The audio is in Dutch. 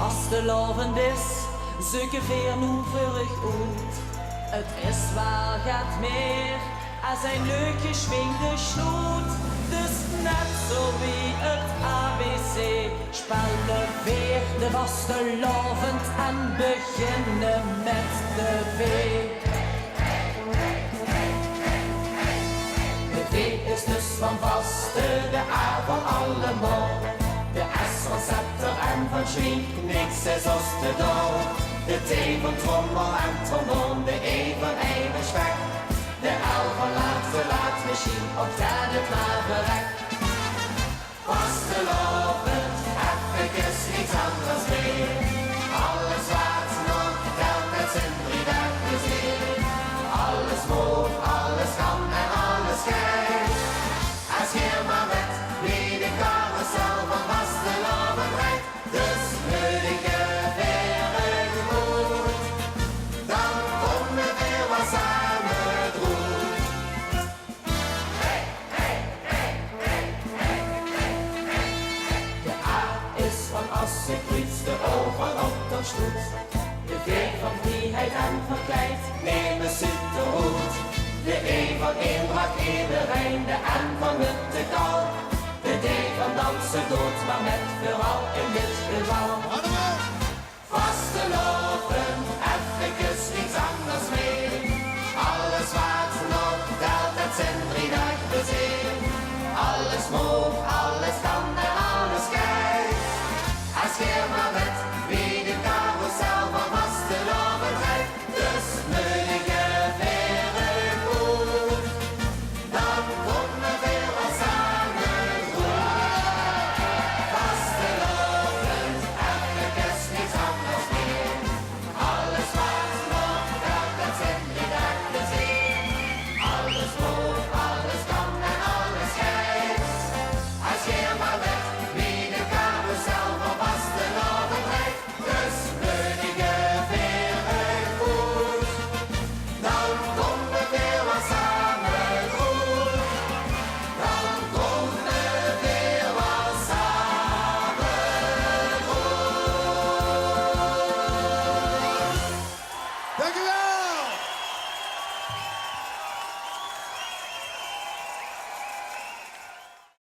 Als de lovend is, zoeken veer nu vurig uit. Het is waar gaat meer als een leuk geschwingde snoet. Dus net zo wie het ABC, spel de veer, de vaste lovend en beginnen met de V. De V is dus van vaste, de A van allemaal. De S van scepter en van schwing, niks is als te dol. De T van trommel en trombon, de E van eiwitspek. De L van laat misschien, of dat het maar bereikt. Vastelovend, even iets anders meer. Alles wat nog telt, het zijn 3 dagen zeer. Alles moet, alles kan en alles krijgt. Als je maar met wie de carousel van vastelovend rijdt. Dus nuttige veren gemoed, dan komen we weer wat samen droeg. De A is van Assekwits, de O van Otterstoet. De V van vrijheid en verkleid, nemen zit de hoed. De E van Eendracht, Ederijn, de N van Nuttegal. De D van dansen dood, maar met vooral in dit geval. Vastelovend.